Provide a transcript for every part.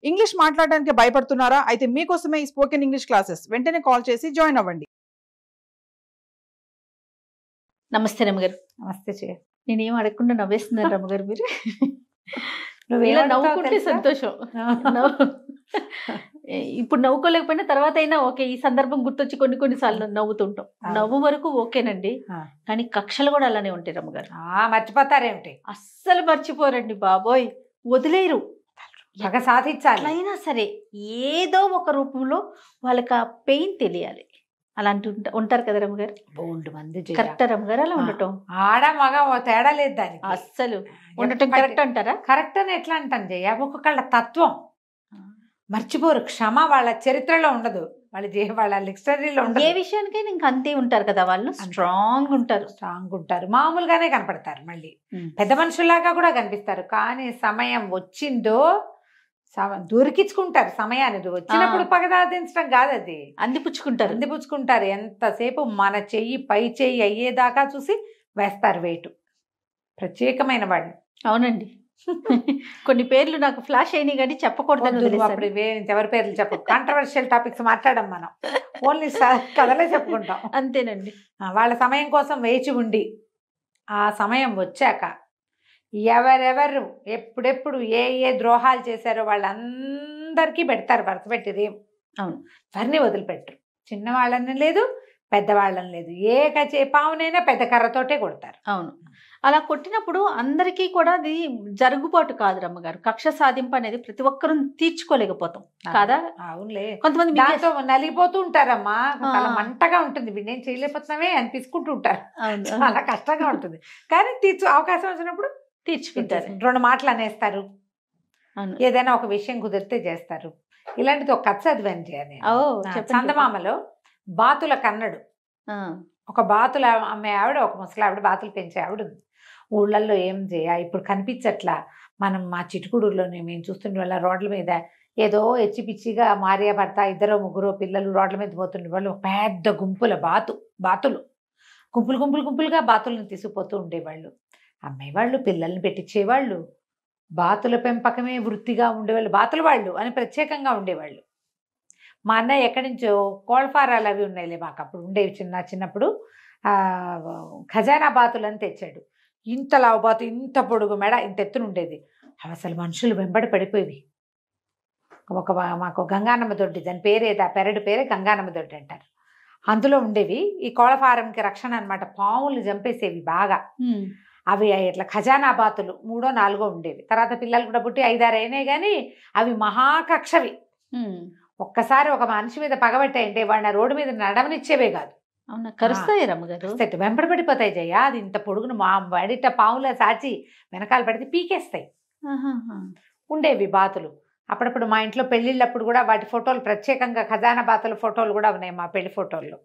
English మాట్లాడడానికి భయపడుతున్నారా? అయితే మీకోసమే ఈ స్పోకెన్ ఇంగ్లీష్ క్లాసెస్. వెంటనే కాల్ చేసి జాయిన్ అవ్వండి. నమస్తే రమ్మగారు. నమస్తే చే. నేనేం అడగకుండా నవ్వేస్తున్నారు రమ్మగారు మీరు. నువ్వు ఇలా నవ్వుకుంటే సంతోషం. ఇప్పుడు నవ్వుకోలేకపోయినా తర్వాత అయినా ఓకే, ఈ సందర్భం గుర్తొచ్చి కొన్ని సార్లు నవ్వుతుంటాం. నవ్వు వరకు ఓకేనండి, కానీ కక్షలు కూడా అలానే ఉంటాయి రమ్మగారు. మర్చిపోతారేమిటి? అస్సలు మర్చిపోరండి బాబోయ్, వదిలేరు. బాగా సాధించాలి. అయినా సరే ఏదో ఒక రూపంలో వాళ్ళకి ఆ పెయిన్ తెలియాలి. అలాంటి ఉంటారు కదా రమ్మగారు. బోల్డ్ మంది. కరెక్ట్ రమ్మగారు అలా ఉండటం. ఆడ మగ తేడా లేదు దానికి. అస్సలు ఉండటం కరెక్ట్ అంటారా? కరెక్ట్ అని ఎట్లా అంటాను జయ, ఒక్కొక్కళ్ళ తత్వం మర్చిపోరు. క్షమ వాళ్ళ చరిత్రలో ఉండదు, వాళ్ళ డిక్షనరీలో ఉండదు. ఏ విషయానికైనా ఇంకా అంతే ఉంటారు కదా వాళ్ళు. స్ట్రాంగ్ ఉంటారు, మామూలుగానే కనపడతారు. మళ్ళీ పెద్ద మనుషుల్లాగా కూడా కనిపిస్తారు. కానీ సమయం వచ్చిందో దొరికించుకుంటారు. సమయాన్ని వచ్చినప్పుడు పగదాదించడం కాదు, అది అందిపుచ్చుకుంటారు. ఎంతసేపు మన చెయ్యి పై చెయ్యి అయ్యేదాకా చూసి వేస్తారు వేటు. ప్రత్యేకమైన వాళ్ళు. అవునండి. కొన్ని పేర్లు నాకు ఫ్లాష్ అయినాయి కానీ చెప్పకూడదు. అప్పుడు ఎవరి పేర్లు చెప్పు. కాంట్రవర్షియల్ టాపిక్స్ మాట్లాడడం మనం. ఓన్లీ కథలే చెప్పుకుంటాం. అంతేనండి. వాళ్ళ సమయం కోసం వేచి ఉండి ఆ సమయం వచ్చాక ఎవరెవరు ఎప్పుడెప్పుడు ఏ ద్రోహాలు చేశారో వాళ్ళందరికీ పెడతారు వరుస పెట్టి. అవును, ఎవరిని వదిలిపెట్టరు. చిన్నవాళ్ళని లేదు, పెద్దవాళ్ళని లేదు. పావునైనా పెద్ద కర్రతోటే కొడతారు. అవును, అలా కొట్టినప్పుడు అందరికీ కూడా అది జరుగుబాటు కాదు రమ్మగారు. కక్ష సాధింపు అనేది ప్రతి ఒక్కరూ తీర్చుకోలేకపోతాం కదా. అవునులే, కొంతమంది దాంతో నలిగిపోతూ ఉంటారమ్మా. చాలా మంటగా ఉంటుంది. వీళ్ళేం చేయలేకపోతున్నామే అనిపించుకుంటూ ఉంటారు. చాలా కష్టంగా ఉంటుంది. కానీ అవకాశం వచ్చినప్పుడు తీర్చుకుంటారు. 2 మాటలు అనేస్తారు. ఏదైనా ఒక విషయం కుదిరితే చేస్తారు. ఇలాంటిది ఒక కథ చదివాను చేయాలి. చందమామలో బాతుల కన్నడు. ఒక బాతుల అమ్మే ఆవిడ, ఒక ముసలావిడ, బాతులు పెంచే ఆవిడ ఉంది. ఊళ్ళల్లో ఏం చేయ ఇప్పుడు కనిపించట్లా. మనం మా చిటుకుడులోనే మేము చూస్తుండే వాళ్ళ రోడ్ల మీద ఏదో ఎచ్చిపిచ్చిగా భార్య భర్త 2-3 పిల్లలు రోడ్ల మీద పోతుండే వాళ్ళు. పెద్ద గుంపుల బాతులు గుంపులుగా బాతులను తీసుకుపోతూ ఉండేవాళ్ళు. అమ్మేవాళ్ళు, పిల్లల్ని పెట్టించేవాళ్ళు. బాతుల పెంపకమే వృత్తిగా ఉండేవాళ్ళు. బాతుల వాళ్ళు అని ప్రత్యేకంగా ఉండేవాళ్ళు. మా అన్నయ్య ఎక్కడి నుంచో కోళ్ళఫారాలు అవి ఉన్నాయిలే, మాకు అప్పుడు ఉండేవి చిన్నప్పుడు. ఖజానా బాతులు అని తెచ్చాడు. ఇంత లావు బాతు, ఇంత పొడుగు మెడ, ఇంత ఎత్తున ఉండేది. అవి అసలు మనుషులు వెంబడి పడిపోయేవి. మాకు గంగానమ్మ దొడ్డి, దాని పేరేదా పెరడు పేరే గంగానమ్మ దొడ్డి అంటారు. అందులో ఉండేవి. ఈ కోళ్ళఫారంకి రక్షణ అనమాట. పాములు చంపేసేవి బాగా. అవి ఇట్లా ఖజానా బాతులు 3-4 ఉండేవి. తర్వాత పిల్లలు కూడా పుట్టి 5-6 అయినాయి. కానీ అవి మహాకక్షవి. ఒక్కసారి ఒక మనిషి మీద పగబట్టాయంటే వాడిని రోడ్డు మీద నడవనిచ్చేవే కాదు. అవునా, కరుస్తాయి రమ్మగారు. వెంబడి పడిపోతాయి జయ. అది ఇంత పొడుగును మా బడిట పాముల సాచి వెనకాల పడితే పీకేస్తాయి. ఉండేవి బాతులు. అప్పుడప్పుడు మా ఇంట్లో పెళ్ళిళ్ళప్పుడు కూడా వాటి ఫోటోలు, ప్రత్యేకంగా ఖజానా బాతుల ఫోటోలు కూడా ఉన్నాయి మా పెళ్లి ఫోటోల్లో.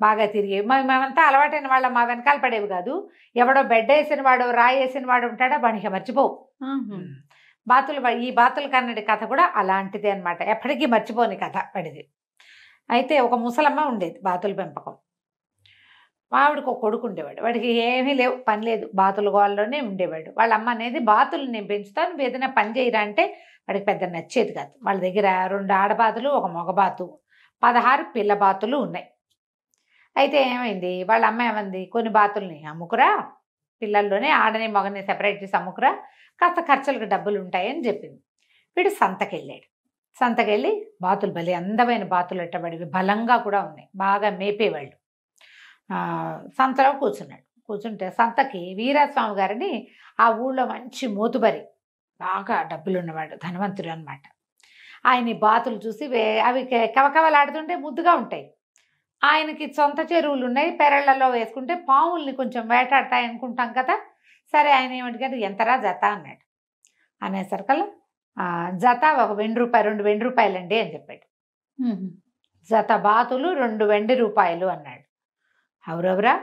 బాగా తిరిగేవి. మేమంతా అలవాటైన వాళ్ళ మా వెనకాల పడేవి కాదు. ఎవడో బెడ్ వేసిన వాడు, రాయి వేసిన వాడు ఉంటాడా, వాడికి మర్చిపోవు. ఈ బాతుల కన్నడి కథ కూడా అలాంటిదే అనమాట. ఎప్పటికీ మర్చిపోని కథ పడిది. అయితే ఒక ముసలమ్మ ఉండేది బాతుల పెంపకం. ఆవిడకు ఒక కొడుకు ఉండేవాడు. వాడికి ఏమీ లేవు, పని లేదు, బాతుల గోళ్ళలోనే ఉండేవాడు. వాళ్ళ అమ్మ అనేది బాతులు నేను పెంచుతాను, నువ్వు ఏదైనా పని చేయరా అంటే వాడికి పెద్ద నచ్చేది కాదు. వాళ్ళ దగ్గర 2 ఆడబాతులు, 1 మగబాతు, 16 పిల్ల బాతులు ఉన్నాయి. అయితే ఏమైంది, వాళ్ళ అమ్మ ఏమంది, కొన్ని బాతుల్ని అమ్ముకురా, పిల్లల్లోనే ఆడని మగని సెపరేట్ చేసి అమ్ముకురా, కాస్త ఖర్చులకు డబ్బులు ఉంటాయని చెప్పింది. వీడు సంతకెళ్ళాడు. సంతకెళ్ళి బాతులు భలే అందమైన బాతులు ఎట్టబడివి, బలంగా కూడా ఉన్నాయి, బాగా మేపేవాళ్ళు. సంతలో కూర్చున్నాడు. కూర్చుంటే సంతకి వీరాస్వామి గారిని ఆ ఊళ్ళో మంచి మోతుబరి, బాగా డబ్బులు ఉన్నవాడు, ధనవంతుడు అనమాట. ఆయన బాతులు చూసి అవి కవకవలాడుతుంటే ముద్దుగా ఉంటాయి. ఆయనకి సొంత చెరువులు ఉన్నాయి, పెరళ్లలో వేసుకుంటే పాముల్ని కొంచెం వేటాడతాయి అనుకుంటాం కదా. సరే, ఆయన ఏమంటే ఎంతరా జత అన్నాడు. అనేసరికల్లా జత 1 వెండి రూపాయి, 2 వెండి రూపాయలండి అని చెప్పాడు. జత బాతులు 2 వెండి రూపాయలు అన్నాడు. అవురవరా,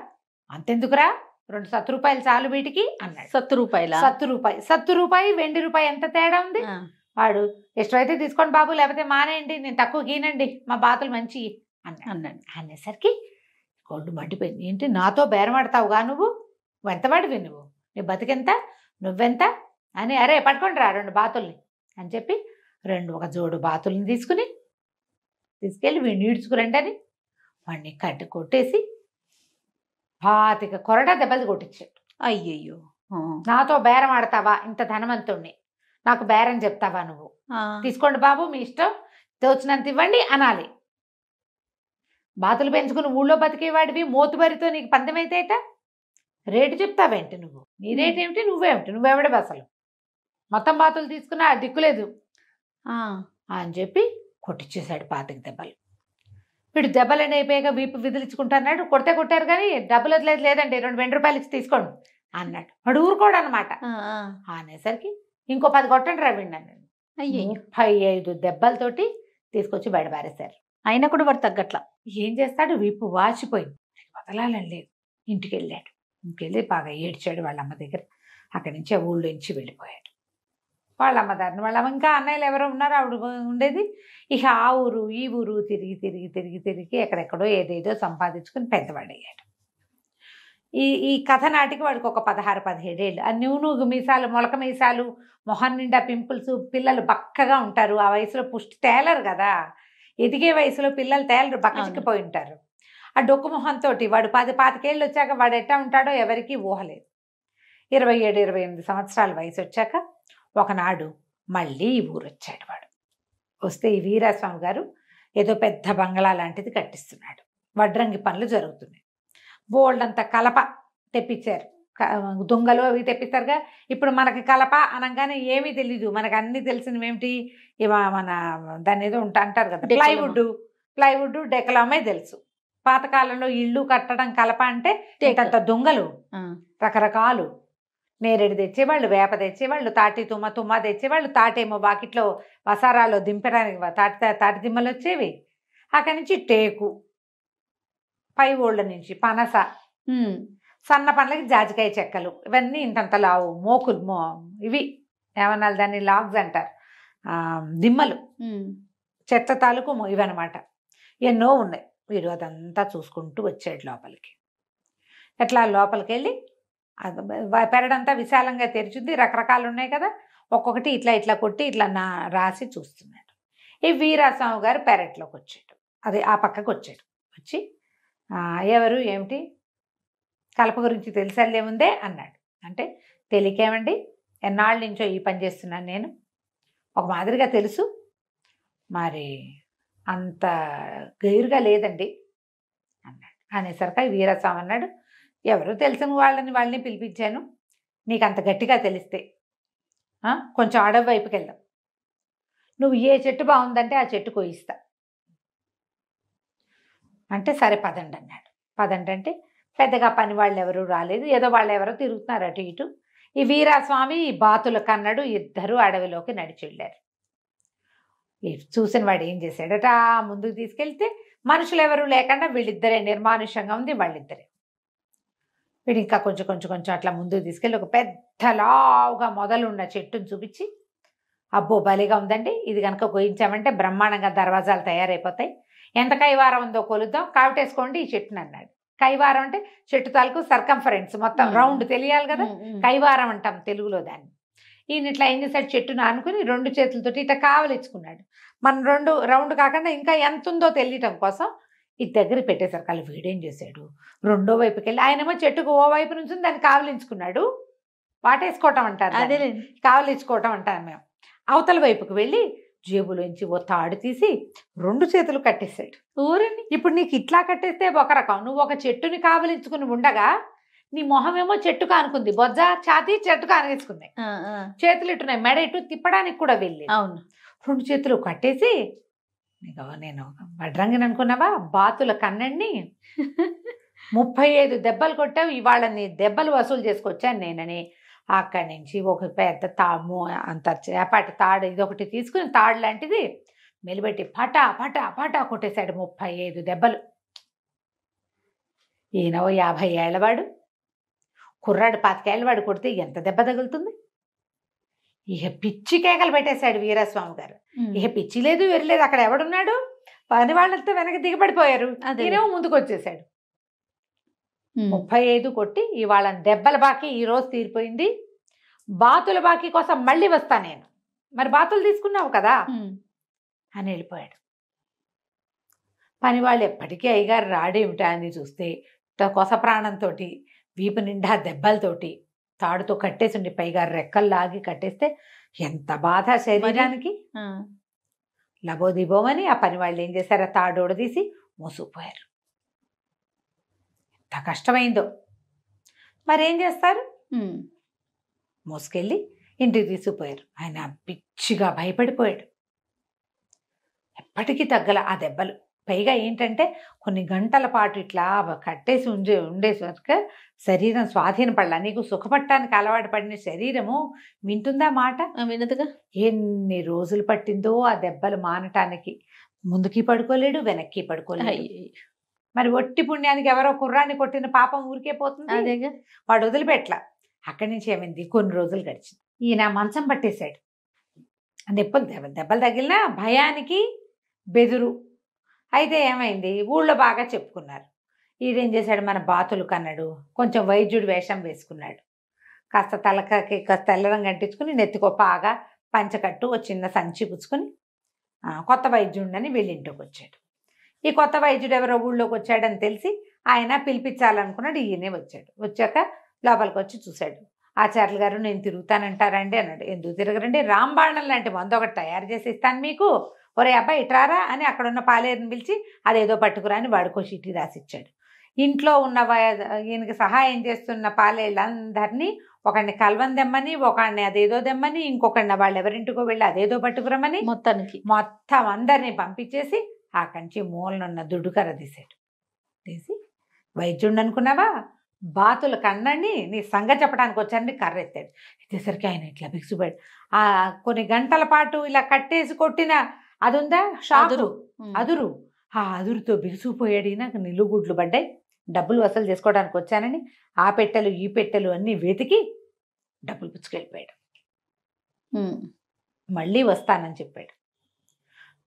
అంతెందుకురా, 2 సత్తు రూపాయలు చాలు వీటికి అన్నాడు. 70 రూపాయి వెండి రూపాయి ఎంత తేడా ఉంది. వాడు ఇష్టమైతే తీసుకోండి బాబు, లేకపోతే మానేయండి, నేను తక్కువ గీనండి, మా బాతులు మంచి అన్నాడు. అనేసరికి కొళ్ళు మండిపోయింది. ఏంటి నాతో బేరమాడతావుగా, నువ్వు ఎంత వాడివి, నువ్వు నీ బతికెంత, నువ్వెంత అని, అరే పట్టుకోండి రా 2 బాతుల్ని అని చెప్పి ఒక జోడు బాతులను తీసుకెళ్ళి వీడిని ఈడ్చుకురండి అని వాడిని కొట్టేసి 25 కొరడా దెబ్బలు కొట్టించాడు. అయ్యయ్యో. నాతో బేరం ఆడతావా, ఇంత ధనవంతుణ్ణి, నాకు బేరం చెప్తావా నువ్వు, తీసుకోండి బాబు మీ ఇష్టం, తోచినంత ఇవ్వండి అనాలి. బాతులు పెంచుకుని ఊళ్ళో బతికేవాడివి, మోతుబరితో నీకు పందెమైతేట రేటు చెప్తావేంటి నువ్వు, నీ రేటు ఏమిటి, నువ్వెవడవి అసలు, మొత్తం బాతులు తీసుకున్నా దిక్కులేదు అని చెప్పి కొట్టించేశాడు 25 దెబ్బలు. వీడు దెబ్బలని అయిపోయాక వీపు విదిలించుకుంటున్నాడు. కొట్టారు కానీ డబ్బులు వదిలేదు, లేదండి 2 వెండి రూపాయలు ఇచ్చి తీసుకోండి అన్నాడు. వాడు ఊరుకోడు అనమాట. అనేసరికి ఇంకో 10 కొట్టండి రా వీడిని అన్నాడు. 35 దెబ్బలతోటి తీసుకొచ్చి బయట పారేశారు. అయినా కూడా వాడు తగ్గట్లా. ఏం చేస్తాడు, వీపు వాచిపోయింది, వదలాలని లేదు. ఇంటికి బాగా ఏడ్చాడు వాళ్ళ అమ్మ దగ్గర. అక్కడి నుంచి ఆ ఊళ్ళో నుంచి వెళ్ళిపోయాడు. వాళ్ళ అమ్మ ఇంకా అన్నయ్యలు ఎవరో ఉన్నారు, ఆవిడ ఉండేది. ఇక ఆ ఊరు ఈ ఊరు తిరిగి ఎక్కడెక్కడో ఏదేదో సంపాదించుకుని పెద్దవాడయ్యాడు. ఈ కథ నాటికి వాడికి ఒక 16-17 ఏళ్ళు. ఆ నూనూగు మీసాలు, మొలక మీసాలు, మొహం నిండా పింపుల్స్, పిల్లలు బక్కగా ఉంటారు. ఆ వయసులో పుష్టి తేలరు కదా, ఎదిగే వయసులో పిల్లలు తేలరు, బక్కచిక్కిపోయి ఉంటారు. ఆ డొక్కు మొహంతో వాడు 10-25 ఏళ్ళు వచ్చాక వాడు ఎట్టా ఉంటాడో ఎవరికీ ఊహలేదు. 27-28 సంవత్సరాల వయసు వచ్చాక ఒకనాడు మళ్ళీ ఈ ఊరు వచ్చాడు. వాడు వస్తే ఈ వీరాస్వామి గారు ఏదో పెద్ద బంగ్లా లాంటిది కట్టిస్తున్నాడు. వడ్రంగి పనులు జరుగుతున్నాయి. బోల్డంత కలప తెప్పించారు. దొంగలు అవి తెప్పిస్తారుగా. ఇప్పుడు మనకి కలప అనగానే ఏమీ తెలీదు, మనకు అన్ని తెలిసినవి ఏమిటి, మన దాన్ని ఏదో అంటారు కదా, ప్లైవుడ్ డెకలమే తెలుసు. పాతకాలంలో ఇళ్ళు కట్టడం కలప అంటే అంత దొంగలు రకరకాలు నేరేడు తెచ్చేవాళ్ళు, వేప తెచ్చేవాళ్ళు, తాటి తుమ్మ తెచ్చేవాళ్ళు. తాటేమో వాకిట్లో వసారాలో దింపడానికి తాటి దిమ్మలు వచ్చేవి. అక్కడి నుంచి టేకు, పై ఓళ్ళ నుంచి పనస, సన్న పనులకి జాజికాయ చెక్కలు, ఇవన్నీ ఇంతంత లావు మోకులు, ఇవి ఏమన్నా దాన్ని లాగ్స్ అంటారు, దిమ్మలు, చెత్త తాలూకు ఇవన్నమాట. ఎన్నో ఉన్నాయి. వీడు అదంతా చూసుకుంటూ వచ్చాడు లోపలికి. ఎట్లా లోపలికి వెళ్ళి పెరడంతా విశాలంగా తెరిచింది, రకరకాలు ఉన్నాయి కదా, ఒక్కొక్కటి ఇట్లా కొట్టి ఇట్లా రాసి చూస్తున్నాడు. ఈ వీరాస్వామి గారు పెరట్లోకి వచ్చాడు, అదే ఆ పక్కకు వచ్చాడు. వచ్చి ఎవరు ఏమిటి కలప గురించి తెలిసేముందే అన్నాడు. అంటే తెలియకేమండి, ఎన్నాళ్ళ నుంచో ఈ పని చేస్తున్నాను నేను, ఒక మాదిరిగా తెలుసు, మరి అంత గైరుగా లేదండి అన్నాడు. అనేసరికి వీరాస్వామి అన్నాడు, ఎవరు తెలిసిన వాళ్ళని పిలిపించాను, నీకు అంత గట్టిగా తెలిస్తే కొంచెం అడవి వైపుకి వెళ్దాం, నువ్వు ఏ చెట్టు బాగుందంటే ఆ చెట్టు కోయిస్తా అంటే సరే పదండి అన్నాడు. పదండి అంటే పెద్దగా పని వాళ్ళు ఎవరు రాలేదు, ఏదో వాళ్ళు ఎవరో తిరుగుతున్నారు అటు ఇటు. ఈ వీరాస్వామి ఈ బాతుల కన్నడు ఇద్దరు అడవిలోకి నడిచి వెళ్ళారు. చూసిన వాడు ఏం చేశాడట, ముందుకు తీసుకెళ్తే మనుషులు ఎవరు లేకుండా వీళ్ళిద్దరే, నిర్మానుష్యంగా ఉంది వాళ్ళిద్దరే. వీడు ఇంకా కొంచెం అట్లా ముందుకు తీసుకెళ్ళి ఒక పెద్ద లావుగా మొదలున్న చెట్టును చూపించి, అబ్బో భలేగా ఉందండి, ఇది కనుక గోయించామంటే బ్రహ్మాండంగా దర్వాజాలు తయారైపోతాయి, ఎంత కైవారం ఉందో కొలుద్దాం, కావిటేసుకోండి ఈ చెట్టుని అన్నాడు. కైవారం అంటే చెట్టు తాలూకు సర్కంఫరెన్స్ మొత్తం రౌండ్ తెలియాలి కదా, కైవారం అంటాం తెలుగులో దాన్ని. ఈయన ఇట్లా ఏం చేశాడు, చెట్టును ఆనుకుని 2 చేతులతోటి ఇట్లా కావలిచ్చుకున్నాడు. మన 2 రౌండ్ కాకుండా ఇంకా ఎంత ఉందో తెలియటం కోసం ఇది దగ్గర పెట్టేసరికి వాళ్ళు వీడేం చేశాడు, రెండో వైపుకి వెళ్ళి, ఆయనేమో చెట్టుకు ఓ వైపు నుంచి దాన్ని కావలించుకున్నాడు. వాటేసుకోవటం అంటారు, అదే కావలించుకోవటం అంటారు మేము. అవతల వైపుకి వెళ్ళి జేబులోంచి ఓ తాడు తీసి 2 చేతులు కట్టేశాడు. ఊరండి, ఇప్పుడు నీకు ఇట్లా కట్టేస్తే ఒక రకం, నువ్వు ఒక చెట్టుని కావలించుకుని ఉండగా నీ మొహమేమో చెట్టు కానుకుంది, బొజ్జ ఛాతీ చెట్టు కానిసుకుంది, చేతులు ఇట్టున్నాయి, మెడ ఇటు తిప్పడానికి కూడా వెళ్ళి. అవును, 2 చేతులు కట్టేసి, నేను వడ్రంగిని అనుకున్నావా, బాతుల కన్నడిని 35 దెబ్బలు కొట్టావు, ఇవాళ నీ దెబ్బలు వసూలు చేసుకొచ్చాను నేనని అక్కడి నుంచి ఒక పెద్ద అంత చేపాటి తాడు ఇదొకటి తీసుకుని తాడు లాంటిది మెలిపెట్టి పటా పటా పటా కొట్టేశాడు. 35 దెబ్బలు. ఈయన 50 ఏళ్ళవాడు, కుర్రాడు 25 ఏళ్ళవాడు కొడితే ఎంత దెబ్బ తగులుతుంది. ఇక పిచ్చి కేకలు పెట్టేశాడు వీరాస్వామి గారు. ఇక పిచ్చి లేదు వెరలేదు, అక్కడ ఎవడున్నాడు, పని వాళ్ళంతా వెనక దిగబడిపోయారు, ఈయనేమో ముందుకు వచ్చేసాడు. 35 కొట్టి ఇవాళ దెబ్బల బాకీ ఈ రోజు తీరిపోయింది, బాతుల బాకీ కోసం మళ్ళీ వస్తా నేను, మరి బాతులు తీసుకున్నావు కదా అని వెళ్ళిపోయాడు. పని వాళ్ళు ఎప్పటికీ అయ్యగారు రాడేమిటా అని చూస్తే కొస ప్రాణంతో వీపు నిండా దెబ్బలతోటి తాడుతో కట్టేసి ఉండి పైగా రెక్కలు లాగి కట్టేస్తే ఎంత బాధ శరీరానికి. లబోదిబోమని ఆ పని వాళ్ళు ఏం చేశారు, ఆ తాడోడ తీసి మోసుకుపోయారు. ఎంత కష్టమైందో. మరేం చేస్తారు, మోసుకెళ్ళి ఇంటికి తీసుకుపోయారు. ఆయన పిచ్చిగా భయపడిపోయాడు. ఎప్పటికీ తగ్గల ఆ దెబ్బలు. పైగా ఏంటంటే కొన్ని గంటల పాటు ఇట్లా కట్టేసి ఉండేసరికి శరీరం స్వాధీనపడలా. నీకు సుఖపట్టానికి అలవాటు పడిన శరీరము వింటుందా మాట? వినదుగా. ఎన్ని రోజులు పట్టిందో ఆ దెబ్బలు మానటానికి. ముందుకి పడుకోలేడు, వెనక్కి పడుకోలేడు. మరి ఒట్టి పుణ్యానికి ఎవరో కుర్రాన్ని కొట్టిన పాపం ఊరికే పోతుంది. వాడు వదిలిపెట్ల. అక్కడి నుంచి ఏమైంది, కొన్ని రోజులు గడిచింది. ఈయన మంచం పట్టేశాడు. దెబ్బలు తగిలినా భయానికి బెదురు. అయితే ఏమైంది, ఊళ్ళో బాగా చెప్పుకున్నారు. ఈడేం చేశాడు, మన బాతులు కన్నాడు, కొంచెం వైద్యుడు వేషం వేసుకున్నాడు. కాస్త తలకకి కాస్త తెల్లరం కట్టించుకుని నెత్తికో పాగా పంచకట్టు ఒక చిన్న సంచి పుచ్చుకొని కొత్త వైద్యుడిని వీళ్ళింటికి వచ్చాడు. ఈ కొత్త వైద్యుడు ఎవరో ఊళ్ళోకి వచ్చాడని తెలిసి ఆయన పిలిపించాలనుకున్నాడు. ఈయనే వచ్చాడు. వచ్చాక లోపలికి వచ్చి చూశాడు. ఆచార్యులు గారు, నేను తిరుగుతానంటారండి అన్నాడు. ఎందుకు తిరగరండి, రాంబాణం లాంటి మందు ఒకటి తయారు చేసి ఇస్తాను మీకు, ఒరే అబ్బాయి ఇట్రారా అని అక్కడున్న పాలేరుని పిలిచి అదేదో పట్టుకురా అని వాడుకో చీటీ రాసిచ్చాడు. ఇంట్లో ఉన్న ఈయనకి సహాయం చేస్తున్న పాలేళ్ళందరినీ ఒకడిని కలవందెమ్మని, ఒకడిని అదేదో దెమ్మని, ఇంకొకడిని వాళ్ళు ఎవరింటికో వెళ్ళి అదేదో పట్టుకురమని మొత్తం అందరినీ పంపించేసి ఆ కంచి మూలనున్న దుడ్డుకర్ర తీశాడు. తీసి, వైద్యుడిని అనుకున్నావా, బాతుల కన్నని నీ సంగ చెప్పడానికి వచ్చారని కర్ర ఎత్తాడు. ఎత్తేసరికి ఆయన ఇట్లా బిగుసిపోయాడు. ఆ కొన్ని గంటల పాటు ఇలా కట్టేసి కొట్టిన అది ఉందా షాదురు, అదురు, ఆ అదురుతో బిగుసిపోయాడు. నాకు నిలుగుడ్లు పడ్డాయి, డబ్బులు వసూలు చేసుకోవడానికి వచ్చానని ఆ పెట్టెలు ఈ పెట్టెలు అన్నీ వెతికి డబ్బులు పుచ్చుకెళ్ళిపోయాడు. మళ్ళీ వస్తానని చెప్పాడు.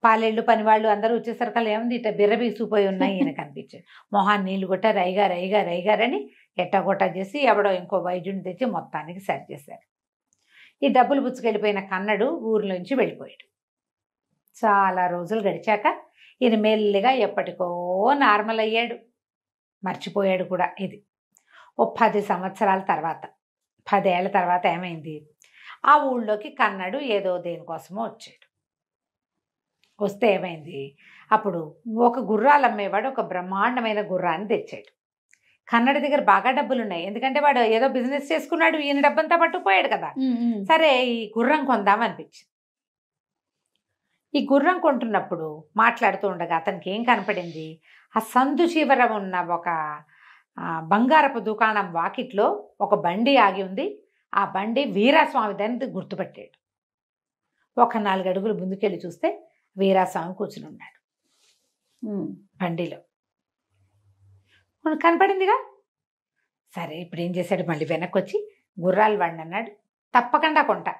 పాలేళ్ళు పనివాళ్ళు అందరూ వచ్చేసరికి ఏముంది, ఇట్లా బిర్ర బిగుసిపోయి ఉన్నాయి. ఈయన కనిపించాడు. మొహాన్ని నీళ్లు కొట్ట రైగారు రైగారు రైగారని ఎట్టగొట్ట చేసి ఎవడో ఇంకో వైద్యుడిని తెచ్చి మొత్తానికి సరి చేశారు. ఈ డబ్బులు పుచ్చుకెళ్ళిపోయిన కన్నడు ఊరిలోంచి వెళ్ళిపోయాడు. చాలా రోజులు గడిచాక ఈయన మెల్లిగా ఎప్పటికో నార్మల్ అయ్యాడు. మర్చిపోయాడు కూడా. ఇది ఓ 10 సంవత్సరాల తర్వాత, 10 ఏళ్ల తర్వాత ఏమైంది, ఆ ఊళ్ళోకి కన్నడు ఏదో దేనికోసమో వచ్చాడు. వస్తే ఏమైంది, అప్పుడు ఒక గుర్రాలు అమ్మేవాడు ఒక బ్రహ్మాండమైన గుర్రాన్ని తెచ్చాడు. కన్నడి దగ్గర బాగా డబ్బులు ఉన్నాయి, ఎందుకంటే వాడు ఏదో బిజినెస్ చేసుకున్నాడు, ఈయన డబ్బంతా పట్టుకుపోయాడు కదా. సరే ఈ గుర్రం కొందామనిపించింది. ఈ గుర్రం కొంటున్నప్పుడు మాట్లాడుతూ ఉండగా అతనికి ఏం కనపడింది, ఆ సందు చివర ఉన్న ఒక బంగారపు దుకాణం వాకిట్లో ఒక బండి ఆగి ఉంది. ఆ బండి వీరాస్వామి దాన్ని గుర్తుపట్టాడు. ఒక 4 అడుగులు ముందుకెళ్ళి చూస్తే వీరాస్వామి కూర్చుని ఉన్నాడు బండిలో. కనపడిందిగా. సరే ఇప్పుడు ఏం చేశాడు, మళ్ళీ వెనక్కి వచ్చి గుర్రాలు వాడిని అన్నాడు, తప్పకుండా కొంటా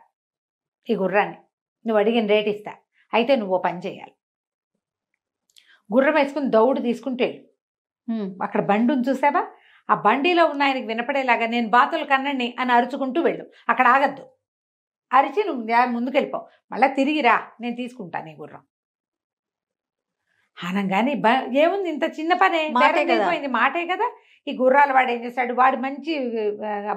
ఈ గుర్రాన్ని, నువ్వు అడిగిన రేట్ ఇస్తా, అయితే నువ్వు ఓ పని చేయాలి. గుర్రం వేసుకుని దౌడు తీసుకుంటే అక్కడ బండి ఉంది చూసావా, ఆ బండిలో ఉన్న ఆయనకి వినపడేలాగా నేను బాతులు కన్నండి అని అరుచుకుంటూ వెళ్ళు, అక్కడ ఆగద్దు, అరిచి నువ్వు ముందుకెళ్ళిపో, మళ్ళీ తిరిగిరా, నేను తీసుకుంటా నీ గుర్రం అనగానే ఏముంది ఇంత చిన్న పనే, మాటే కదా. ఈ గుర్రాలు వాడు ఏం చేశాడు, వాడు మంచి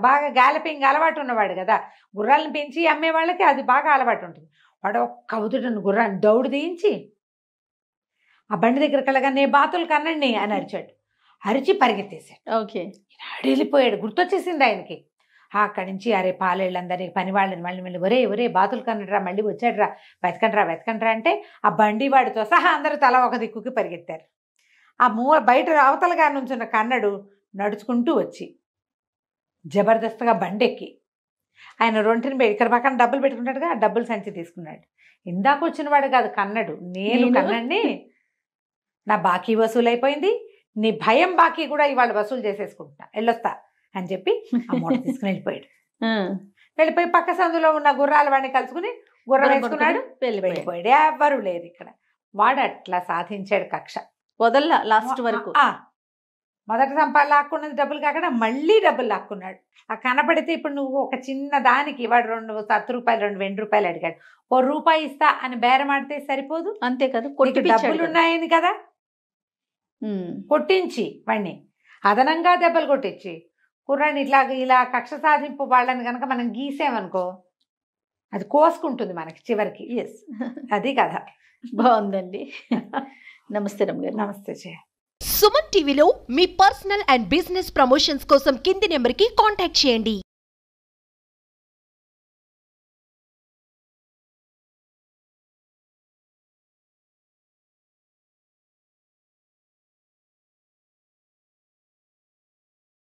బాగా గాలపింగ్ అలవాటు ఉన్నవాడు కదా, గుర్రాలను పెంచి అమ్మే వాళ్ళకి అది బాగా అలవాటు ఉంటుంది. వాడు ఒక్క ఉదుటను గుర్రాన్ని దౌడు తీయించి ఆ బండి దగ్గరికి వెళ్ళగా నే బాతులు కన్నండి అని అరిచాడు. అరిచి పరిగెత్తేశాడు. ఓకే, వెళ్ళిపోయాడు. గుర్తొచ్చేసింది ఆయనకి. అక్కడి నుంచి అరే పాలేళ్ళందరినీ పని వాళ్ళని మళ్ళీ ఒరే బాతులు కన్నడరా, మళ్ళీ వచ్చాడురా, వెతకండ్రా అంటే ఆ బండి వాడితో సహా అందరూ తల ఒక దిక్కుకి పరిగెత్తారు. ఆ బయట అవతలగా నుంచున్న కన్నడు నడుచుకుంటూ వచ్చి జబర్దస్త్గా బండెక్కి ఆయన రొంటిని ఇక్కడ పక్కన డబ్బులు పెట్టుకుంటాడుగా, ఆ డబ్బులు సంచి తీసుకున్నాడు. ఇందాక వచ్చిన వాడు కాదు కన్నడు, నేను కన్నండి, నా బాకీ వసూలు అయిపోయింది, నీ భయం బాకీ కూడా ఇవాళ వసూలు చేసేసుకుంటున్నా, వెళ్ళొస్తా అని చెప్పి ఆ మూట తీసుకుని వెళ్ళిపోయాడు. వెళ్ళిపోయి పక్క సందులో ఉన్న గుర్రాల వాడిని కలుసుకుని గుర్రం వేసుకున్నాడు, వెళ్ళిపోయాడు. ఎవరు లేరు ఇక్కడ. వాడు అట్లా సాధించాడు కక్ష, వదల్లా లాస్ట్ వరకు. మొదటి లాక్కున్నది డబ్బులు కాకుండా మళ్ళీ డబ్బులు లాక్కున్నాడు. ఆ కనపడితే ఇప్పుడు నువ్వు ఒక చిన్న దానికి వాడు 2 10 రూపాయలు 2 వెండి రూపాయలు అడిగాడు, ₹1 ఇస్తా అని బేరం ఆడితే సరిపోదు. అంతే కదా, నీకు డబ్బులు ఉన్నాయని కదా కొట్టించి వాడిని అదనంగా దెబ్బలు కొట్టించి కుర్రాన్ని ఇలా కక్ష సాధింపు వాళ్ళని కనుక మనం గీసామనుకో అది కోసుకుంటుంది మనకి చివరికి. ఎస్, అది కదా. బాగుందండి. నమస్తే రమ్మగారు. నమస్తే జయ. సుమన్ టీవీలో మీ పర్సనల్ అండ్ బిజినెస్ ప్రమోషన్స్ కోసం కింది నెంబర్కి కాంటాక్ట్ చేయండి.